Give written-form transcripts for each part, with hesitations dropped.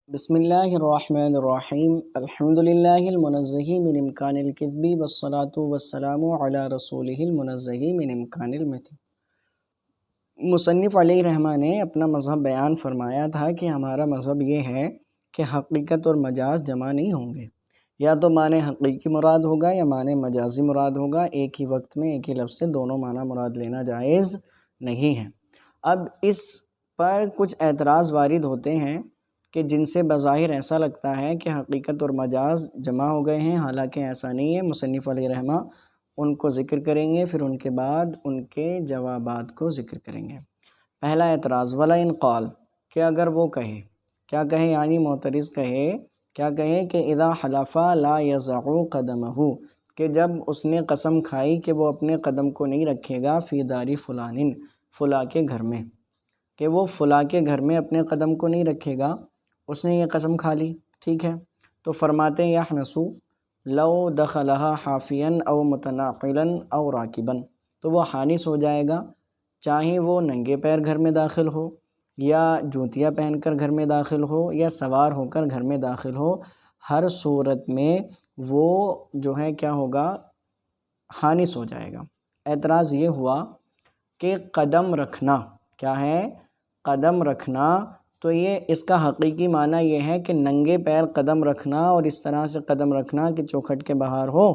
بسم اللہ الرحمن الرحیم الحمد للہ المنزہ من امکان الکذب والصلاة والسلام علی رسولہ المنزہ من امکان المثل۔ مصنف علیہ رحمہ نے اپنا مذہب بیان فرمایا تھا کہ ہمارا مذہب یہ ہے کہ حقیقت اور مجاز جمع نہیں ہوں گے، یا تو معنی حقیقی مراد ہوگا یا معنی مجازی مراد ہوگا، ایک ہی وقت میں ایک ہی لفظ سے دونوں معنی مراد لینا جائز نہیں ہے۔ اب اس پر کچھ اعتراض وارد ہوتے ہیں کہ جن سے بظاہر ایسا لگتا ہے کہ حقیقت اور مجاز جمع ہو گئے ہیں، حالانکہ ایسا نہیں ہے۔ مصنف علیہ رحمہ ان کو ذکر کریں گے، پھر ان کے بعد ان کے جوابات کو ذکر کریں گے۔ پہلا اعتراض ولا ان قال، کہ اگر وہ کہے، کیا کہے یعنی معترض کہے، کیا کہے کہ اذا حلف لا یضع قدمہ، کہ جب اس نے قسم کھائی کہ وہ اپنے قدم کو نہیں رکھے گا فی دار فلان، فلاں کے گھر میں، کہ وہ فلاں کے گھر میں اپنے قدم کو نہیں رکھے گا، اس نے یہ قسم کھا لی، ٹھیک ہے۔ تو فرماتے ہیں یحنسو لو دخلها حافیا او متناقلا او راکبا، تو وہ حانس ہو جائے گا، چاہے وہ ننگے پیر گھر میں داخل ہو، یا جوتیاں پہن کر گھر میں داخل ہو، یا سوار ہو کر گھر میں داخل ہو، ہر صورت میں وہ جو ہے کیا ہوگا، حانس ہو جائے گا۔ اعتراض یہ ہوا کہ قدم رکھنا کیا ہے، قدم رکھنا، تو یہ اس کا حقیقی معنی یہ ہے کہ ننگے پیر قدم رکھنا، اور اس طرح سے قدم رکھنا کہ چوکھٹ کے باہر ہو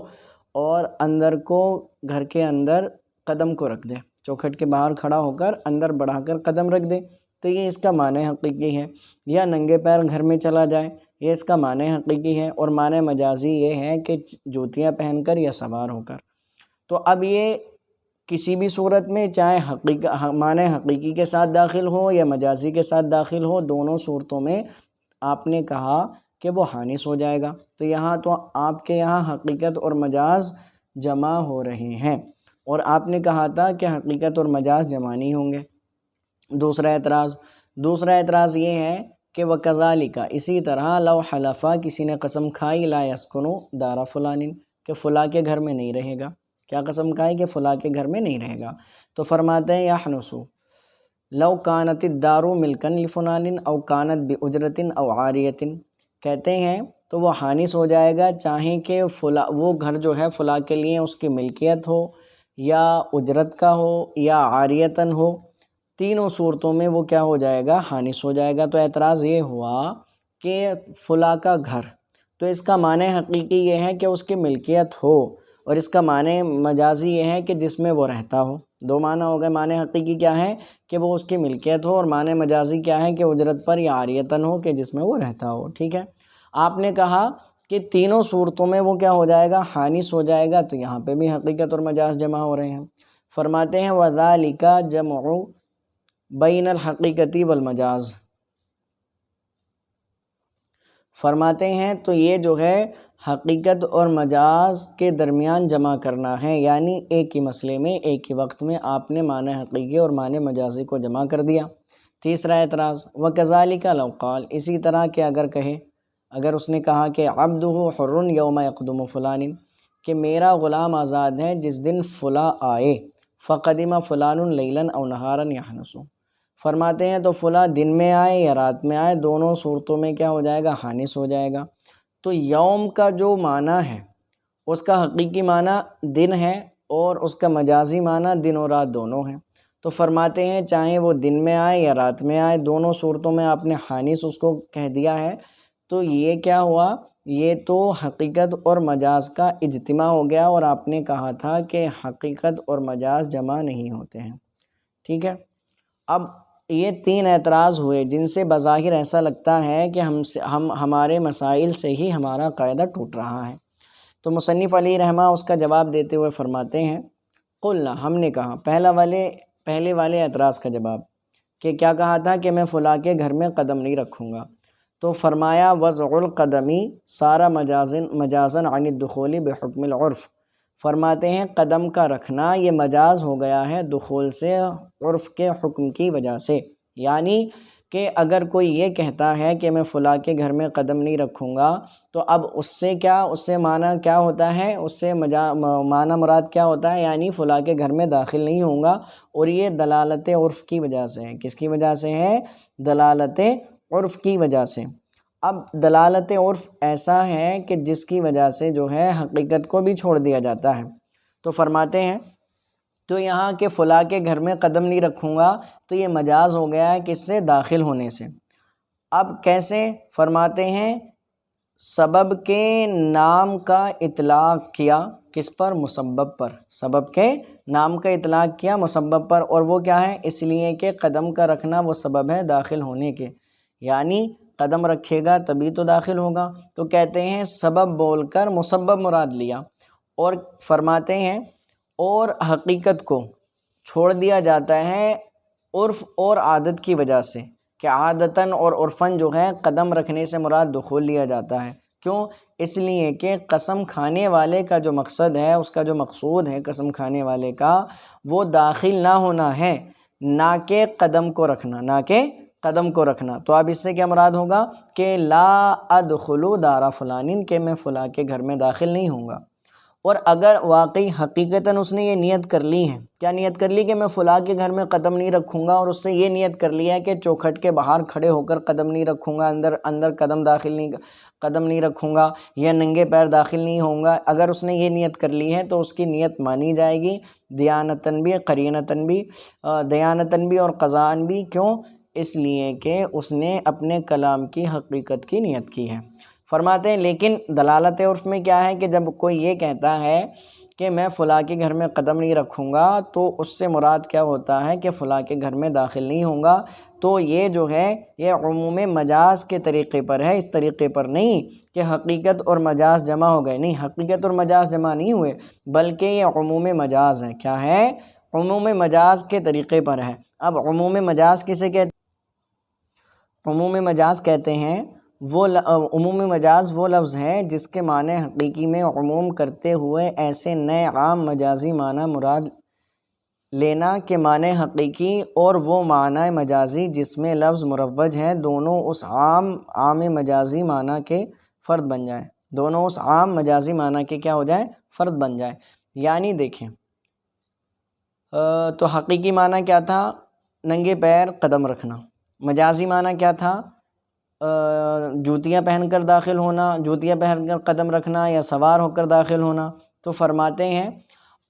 اور اندر کو، گھر کے اندر قدم کو رکھ دے، چوکھٹ کے باہر کھڑا ہو کر اندر بڑھا کر قدم رکھ دے، تو یہ اس کا معنی حقیقی ہے۔ یا ننگے پیر گھر میں چلا جائے، یہ اس کا معنی حقیقی ہے۔ اور معنی مجازی یہ ہے کہ جوتیاں پہن کر یا سوار ہو کر۔ تو اب یہ کسی بھی صورت میں، چاہے معنی حقیقی کے ساتھ داخل ہو یا مجازی کے ساتھ داخل ہو، دونوں صورتوں میں آپ نے کہا کہ وہ حانس ہو جائے گا۔ تو یہاں تو آپ کے یہاں حقیقت اور مجاز جمع ہو رہے ہیں، اور آپ نے کہا تھا کہ حقیقت اور مجاز جمع نہیں ہوں گے۔ دوسرا اعتراض یہ ہے کہ وَكَذَلِكَ، اسی طرح لو حلفا، کسی نے قسم کھائی لا یسکنو دار فلان، کہ فلاں کے گھر میں نہیں رہے گا، کیا قسم کھائی کہ فلاں کے گھر میں نہیں رہے گا، تو فرماتے ہیں یحنسو لو کانت الدار ملکن لفلان او کانت باجرت او عاریت، کہتے ہیں تو وہ حانس ہو جائے گا، چاہے کہ وہ گھر جو ہے فلاں کے لیے اس کی ملکیت ہو، یا اجرت کا ہو، یا عاریتن ہو، تینوں صورتوں میں وہ کیا ہو جائے گا، حانس ہو جائے گا۔ تو اعتراض یہ ہوا کہ فلاں کا گھر، تو اس کا معنی حقیقی یہ ہے کہ اس کی ملکیت ہو، اور اس کا معنی مجازی یہ ہے کہ جس میں وہ رہتا ہو۔ دو معنی ہو گئے۔ معنی حقیقی کیا ہے کہ وہ اس کی ملکیت ہو، اور معنی مجازی کیا ہے کہ اجرت پر یا عاریتن ہو، کہ جس میں وہ رہتا ہو، ٹھیک ہے۔ آپ نے کہا کہ تینوں صورتوں میں وہ کیا ہو جائے گا، حانس ہو جائے گا، تو یہاں پہ بھی حقیقت اور مجاز جمع ہو رہے ہیں۔ فرماتے ہیں وَذَلِكَ جَمْعُ بَيْنَ الْحَقِيقَةِ وَالْمَجَاز، فرماتے ہیں تو یہ جو ہے حقیقت اور مجاز کے درمیان جمع کرنا ہے، یعنی ایک ہی مسئلے میں ایک ہی وقت میں آپ نے معنی حقیقی اور معنی مجازی کو جمع کر دیا۔ تیسرا اعتراض وَكَذَلِكَ لَوْ قَالَ، اسی طرح کہ اگر کہے، اگر اس نے کہا کہ عَبْدُهُ حُرٌّ يَوْمَ يَقْدُمُ فُلَانٍ، کہ میرا غلام آزاد ہے جس دن فلاں آئے، فَقَدِمَ فُلَانٌ لَيْلًا أَوْ نَهَارًا يَحْنُسُ، فرماتے ہیں تو فلاں دن میں آئے یا رات میں آئے، دونوں صورتوں میں کیا ہو جائے گا، حانس ہو جائے گا۔ تو یوم کا جو معنی ہے اس کا حقیقی معنی دن ہے، اور اس کا مجازی معنی دن اور رات دونوں ہیں۔ تو فرماتے ہیں چاہے وہ دن میں آئے یا رات میں آئے، دونوں صورتوں میں آپ نے حانس اس کو کہہ دیا ہے، تو یہ کیا ہوا، یہ تو حقیقت اور مجاز کا اجتماع ہو گیا، اور آپ نے کہا تھا کہ حقیقت اور مجاز جمع نہیں ہوتے ہیں، ٹھیک ہے۔ اب یہ تین اعتراض ہوئے جن سے بظاہر ایسا لگتا ہے کہ ہمارے مسائل سے ہی ہمارا قاعدہ ٹوٹ رہا ہے۔ تو مصنف علیہ رحمہ اس کا جواب دیتے ہوئے فرماتے ہیں قلنا، ہم نے کہا، پہلے والے اعتراض کا جواب، کہ کیا کہا تھا کہ میں فلاں کے گھر میں قدم نہیں رکھوں گا، تو فرمایا وضع القدمی سارا مجازن عن الدخول بحکم العرف، فرماتے ہیں قدم کا رکھنا یہ مجاز ہو گیا ہے دخول سے، عرف کے حکم کی وجہ سے، یعنی کہ اگر کوئی یہ کہتا ہے کہ میں فلاں کے گھر میں قدم نہیں رکھوں گا، تو اب اس سے معنی کیا ہوتا ہے، اس سے معنی مراد کیا ہوتا ہے، یعنی فلاں کے گھر میں داخل نہیں ہوں گا، اور یہ دلالت عرف کی وجہ سے ہے۔ کس کی وجہ سے ہے؟ دلالت عرف کی وجہ سے۔ اب دلالت عرف ایسا ہے کہ جس کی وجہ سے جو ہے حقیقت کو بھی چھوڑ دیا جاتا ہے۔ تو فرماتے ہیں تو یہاں کہ فلاں کے گھر میں قدم نہیں رکھوں گا، تو یہ مجاز ہو گیا ہے کس سے؟ داخل ہونے سے۔ اب کیسے؟ فرماتے ہیں سبب کے نام کا اطلاق کیا کس پر؟ مسبب پر۔ سبب کے نام کا اطلاق کیا مسبب پر، اور وہ کیا ہے؟ اس لیے کہ قدم کا رکھنا وہ سبب ہے داخل ہونے کے، یعنی قدم رکھے گا تبھی تو داخل ہوگا۔ تو کہتے ہیں سبب بول کر مسبب مراد لیا، اور فرماتے ہیں اور حقیقت کو چھوڑ دیا جاتا ہے عرف اور عادت کی وجہ سے، کہ عادتاً اور عرفاً جو ہے قدم رکھنے سے مراد دخول لیا جاتا ہے۔ کیوں؟ اس لیے کہ قسم کھانے والے کا جو مقصد ہے، اس کا جو مقصود ہے قسم کھانے والے کا، وہ داخل نہ ہونا ہے، نہ کہ قدم کو رکھنا، نہ کہ قدم کو رکھنا۔ تو اب اس سے کیا مراد ہوگا کہ لا ادخلو دار فلانین، کہ میں فلاں کے گھر میں داخل نہیں ہوں گا۔ اور اگر واقعی حقیقتاً اس نے یہ نیت کر لی ہے، کیا نیت کر لی؟ کہ میں فلاں کے گھر میں قدم نہیں رکھوں گا، اور اس سے یہ نیت کر لیا ہے کہ چوکھٹ کے باہر کھڑے ہو کر قدم نہیں رکھوں گا، اندر قدم نہیں رکھوں گا، یا ننگے پیر داخل نہیں ہوں گا، اگر اس نے یہ نیت کر لی ہے تو اس کی نیت مانی جائے گی، دیانتاً بھی قرینتاً بھی، دیانتاً بھی اور قضاءً بھی۔ کیوں؟ اس لیے کہ اس نے اپنے کلام کی حقیقت کی نیت کی ہے۔ فرماتے ہیں لیکن دلالت عرف میں کیا ہے کہ جب کوئی یہ کہتا ہے کہ میں فلاں کے گھر میں قدم نہیں رکھوں گا، تو اس سے مراد کیا ہوتا ہے کہ فلاں کے گھر میں داخل نہیں ہوں گا، تو یہ جو ہے یہ عموم مجاز کے طریقے پر ہے، اس طریقے پر نہیں کہ حقیقت اور مجاز جمع ہو گئے، نہیں، حقیقت اور مجاز جمع نہیں ہوئے، بلکہ یہ عموم مجاز ہے۔ کیا ہے؟ عموم مجاز کے طریقے پر ہے۔ اب عموم مجاز کسے کہتے ہیں؟ عموم مجاز کہتے ہیں عموم مجاز وہ لفظ ہے جس کے معنی حقیقی میں عموم کرتے ہوئے ایسے نئے عام مجازی معنی مراد لینا کہ معنی حقیقی اور وہ معنی مجازی جس میں لفظ مروج ہے دونوں اس عام مجازی معنی کے فرد بن جائیں، دونوں اس عام مجازی معنی کے کیا ہو جائیں؟ فرد بن جائیں۔ یعنی دیکھیں تو حقیقی معنی کیا تھا؟ ننگے پیر قدم رکھنا۔ مجازی معنی کیا تھا؟ جوتیاں پہن کر داخل ہونا، جوتیاں پہن کر قدم رکھنا، یا سوار ہو کر داخل ہونا۔ تو فرماتے ہیں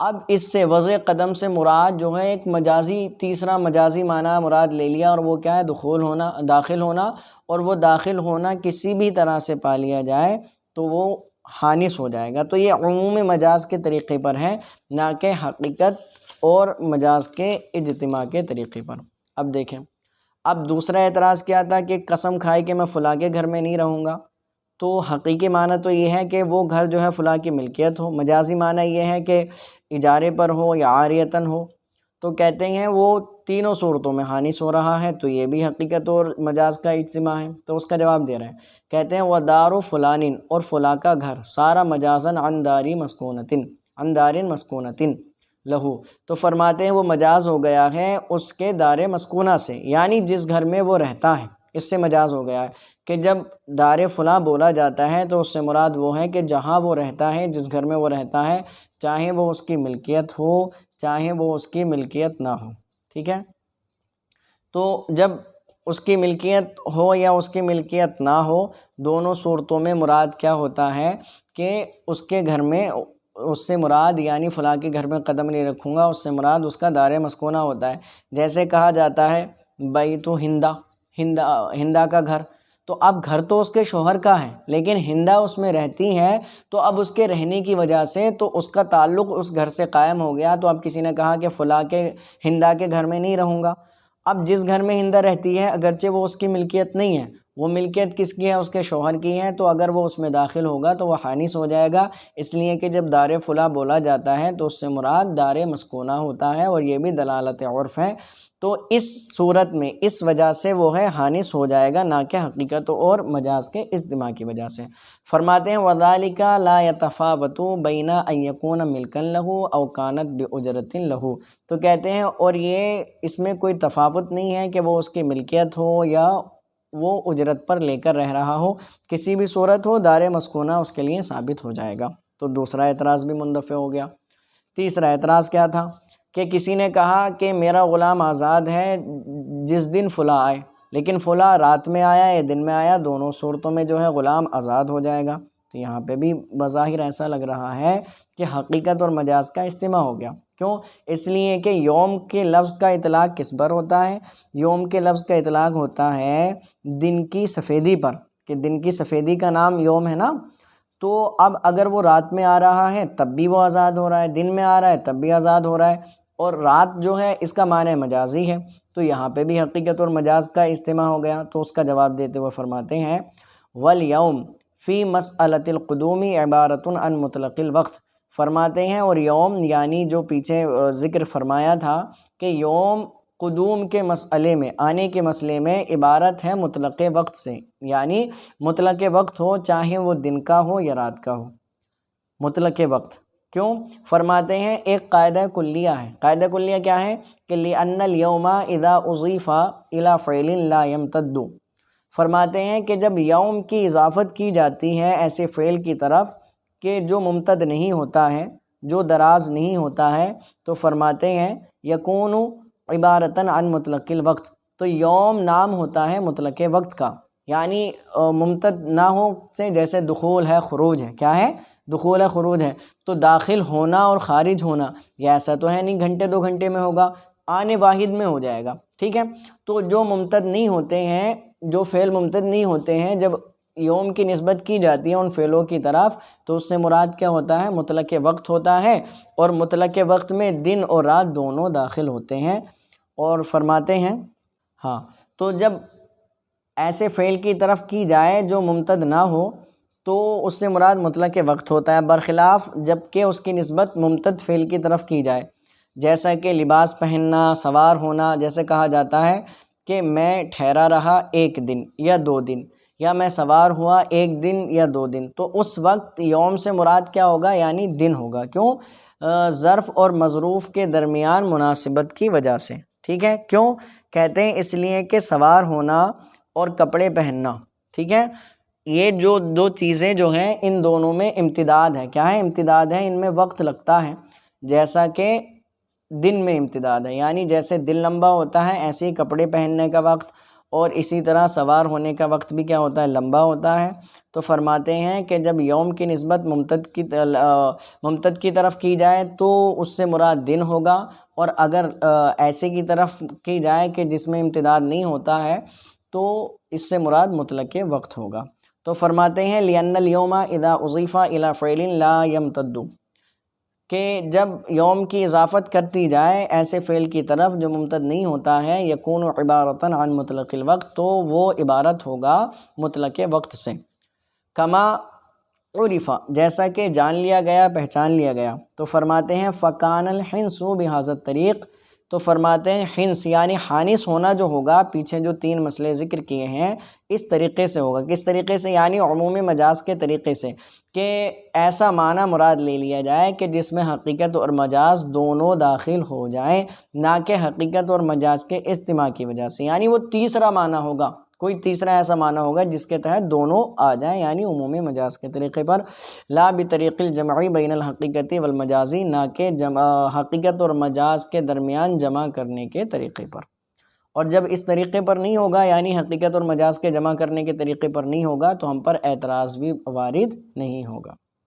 اب اس سے وضع قدم سے مراد جو ہے ایک تیسرا مجازی معنی مراد لے لیا، اور وہ کیا ہے؟ داخل ہونا، اور وہ داخل ہونا کسی بھی طرح سے پا لیا جائے تو وہ حانث ہو جائے گا۔ تو یہ عموم مجاز کے طریقے پر ہے، نہ کہ حقیقت اور مجاز کے اجتماع کے طریقے پر۔ اب دیکھیں، اب دوسرا اعتراض کیا تھا کہ قسم کھائی کہ میں فلاں کے گھر میں نہیں رہوں گا، تو حقیقی معنی تو یہ ہے کہ وہ گھر جو ہے فلاں کی ملکیت ہو، مجازی معنی یہ ہے کہ اجارے پر ہو یا عاریتاً ہو۔ تو کہتے ہیں وہ تینوں صورتوں میں حانث ہو رہا ہے، تو یہ بھی حقیقت اور مجاز کا اجتماع ہے۔ تو اس کا جواب دے رہے ہیں، کہتے ہیں وَدَارُ فُلَانٍ، اور فلاں کا گھر، سارا مجازاً عن داری مسکونتٍ لہو، تو فرماتے ہیں وہ مجاز ہو گیا ہے اس کے دار مسکونہ سے، یعنی جس گھر میں وہ رہتا ہے، اس سے مجاز ہو گیا ہے کہ جب دار فلاں بولا جاتا ہے تو اس سے مراد وہ ہے کہ جہاں وہ رہتا ہے، جس گھر میں وہ رہتا ہے، چاہے وہ اس کی ملکیت ہو چاہے وہ اس کی ملکیت نہ ہو، ٹھیک ہے۔ تو جب اس کی ملکیت ہو یا اس کی ملکیت نہ ہو، دونوں صورتوں میں مراد کیا ہوتا ہے کہ اس کے گھر میں، اس سے مراد یعنی فلاں کے گھر میں قدم نہیں رکھوں گا، اس سے مراد اس کا دار مسکونہ ہوتا ہے۔ جیسے کہا جاتا ہے بیت ہندا کا گھر، تو اب گھر تو اس کے شوہر کا ہے، لیکن ہندا اس میں رہتی ہے، تو اب اس کے رہنے کی وجہ سے تو اس کا تعلق اس گھر سے قائم ہو گیا۔ تو اب کسی نے کہا کہ فلاں کے ہندا کے گھر میں نہیں رہوں گا، اب جس گھر میں ہندا رہتی ہے اگرچہ وہ اس کی ملکیت نہیں ہے، وہ ملکیت کس کی ہے؟ اس کے شوہر کی ہے، تو اگر وہ اس میں داخل ہوگا تو وہ حانث ہو جائے گا، اس لیے کہ جب دار فلاں بولا جاتا ہے تو اس سے مراد دار مسکونہ ہوتا ہے، اور یہ بھی دلالت عرف ہے۔ تو اس صورت میں اس وجہ سے وہ ہے حانث ہو جائے گا، نہ کہ حقیقت اور مجاز کے اجتماع کی وجہ سے۔ فرماتے ہیں وَذَلِكَ لَا يَتَفَاوَتُ بَيْنَ أَن يَكُونَ مِلْكًا لَهُ أَوْ كَانَتْ بِأُجْرَةٍ لَهُ، تو کہتے ہیں اور یہ اس میں کوئی تفاوت نہیں ہے کہ وہ اس کی ملکیت ہو یا وہ اجرت پر لے کر رہ رہا ہو، کسی بھی صورت ہو دار مسکونہ اس کے لیے ثابت ہو جائے گا۔ تو دوسرا اعتراض بھی مندفع ہو گیا۔ تیسرا اعتراض کیا تھا کہ کسی نے کہا کہ میرا غلام آزاد ہے جس دن فلاں آئے، لیکن فلاں رات میں آیا یا دن میں آیا، دونوں صورتوں میں جو ہے غلام آزاد ہو جائے گا۔ تو یہاں پہ بھی بظاہر ایسا لگ رہا ہے کہ حقیقت اور مجاز کا اجتماع ہو گیا۔ کیوں؟ اس لیے کہ یوم کے لفظ کا اطلاق کس پر ہوتا ہے؟ یوم کے لفظ کا اطلاق ہوتا ہے دن کی سفیدی پر، کہ دن کی سفیدی کا نام یوم ہے نا۔ تو اب اگر وہ رات میں آ رہا ہے تب بھی وہ آزاد ہو رہا ہے، دن میں آ رہا ہے تب بھی آزاد ہو رہا ہے، اور رات جو ہے اس کا معنی مجازی ہے، تو یہاں پہ بھی حقیقت اور مجاز کا اجتماع ہو گیا۔ تو اس کا جواب دیتے ہوئے فرماتے ہیں وَالْيَوْمِ فی مسألۃ القدوم عبارۃ عن مطلق الوقت، فرماتے ہیں اور یوم یعنی جو پیچھے ذکر فرمایا تھا کہ یوم قدوم کے مسئلے میں، آنے کے مسئلے میں عبارت ہے مطلق وقت سے، یعنی مطلق وقت ہو چاہے وہ دن کا ہو یا رات کا ہو، مطلق وقت۔ کیوں؟ فرماتے ہیں ایک قاعدہ کلیہ ہے۔ قاعدہ کلیہ کیا ہے؟ کہ لِأَنَّ الْيَوْمَ إِذَا أُضِيفَ إِلَى فِعْلٍ لَا يَمْتَدُّ، فرماتے ہیں کہ جب یوم کی اضافت کی جاتی ہے ایسے فعل کی طرف کہ جو ممتد نہیں ہوتا ہے، جو دراز نہیں ہوتا ہے، تو فرماتے ہیں یکون عبارتاً عن مطلق الوقت، تو یوم نام ہوتا ہے مطلق وقت کا، یعنی ممتد نہ ہو سے جیسے دخول ہے خروج ہے، کیا ہے؟ دخول ہے خروج ہے، تو داخل ہونا اور خارج ہونا یہ ایسا تو ہے نہیں گھنٹے 2 گھنٹے میں ہوگا، آنے واحد میں ہو جائے گا، ٹھیک ہے؟ تو جو ممتد نہیں ہوتے ہیں، جو فعل ممتد نہیں ہوتے ہیں، جب یوم کی نسبت کی جاتی ہے ان فعلوں کی طرف تو اس سے مراد کیا ہوتا ہے؟ مطلق وقت ہوتا ہے، اور مطلق وقت میں دن اور رات دونوں داخل ہوتے ہیں۔ اور فرماتے ہیں ہاں، تو جب ایسے فعل کی طرف کی جائے جو ممتد نہ ہو تو اس سے مراد مطلق وقت ہوتا ہے، برخلاف جب کہ اس کی نسبت ممتد فعل کی طرف کی جائے، جیسا کہ لباس پہننا، سوار ہونا، جیسے کہا جاتا ہے کہ میں ٹھہرا رہا 1 دن یا 2 دن، یا میں سوار ہوا 1 دن یا 2 دن، تو اس وقت یوم سے مراد کیا ہوگا؟ یعنی دن ہوگا۔ کیوں؟ ظرف اور مظروف کے درمیان مناسبت کی وجہ سے، ٹھیک ہے؟ کیوں کہتے ہیں؟ اس لیے کہ سوار ہونا اور کپڑے پہننا، ٹھیک ہے، یہ جو 2 چیزیں جو ہیں ان دونوں میں امتداد ہے، کیا ہے؟ امتداد ہے، ان میں وقت لگتا ہے، جیسا کہ دن میں امتداد ہے، یعنی جیسے دن لمبا ہوتا ہے ایسے ہی کپڑے پہننے کا وقت اور اسی طرح سوار ہونے کا وقت بھی کیا ہوتا ہے؟ لمبا ہوتا ہے۔ تو فرماتے ہیں کہ جب یوم کی نسبت ممتد کی طرف کی جائے تو اس سے مراد دن ہوگا، اور اگر ایسے کی طرف کی جائے کہ جس میں امتداد نہیں ہوتا ہے تو اس سے مراد مطلق وقت ہوگا۔ تو فرماتے ہیں لِأَنَّ الْيَوْمَ إِذَا أُضِيفَ إِلَى فِعْلٍ لَا يَمْتَدُّ، کہ جب یوم کی اضافت کرتی جائے ایسے فعل کی طرف جو ممتد نہیں ہوتا ہے، یکون عبارتاً عن مطلق الوقت، تو وہ عبارت ہوگا مطلق وقت سے، کما عرف، جیسا کہ جان لیا گیا، پہچان لیا گیا۔ تو فرماتے ہیں فکان الحنس بہذا الطریق، تو فرماتے ہیں حنس یعنی حانس ہونا جو ہوگا، پیچھے جو 3 مسئلے ذکر کیے ہیں اس طریقے سے ہوگا۔ کس طریقے سے؟ یعنی عمومی مجاز کے طریقے سے، کہ ایسا معنی مراد لے لیا جائے کہ جس میں حقیقت اور مجاز دونوں داخل ہو جائیں، نہ کہ حقیقت اور مجاز کے اجتماع کی وجہ سے، یعنی وہ تیسرا معنی ہوگا، کوئی تیسرا ایسا معنی ہوگا جس کے تحت دونوں آ جائیں، یعنی عمومی مجاز کے طریقے پر، لا بطریق الجمع بین الحقیقت والمجازی، نہ کہ حقیقت اور مجاز کے درمیان جمع کرنے کے طریقے پر۔ اور جب اس طریقے پر نہیں ہوگا، یعنی حقیقت اور مجاز کے جمع کرنے کے طریقے پر نہیں ہوگا، تو ہم پر اعتراض بھی وارد نہیں ہوگا۔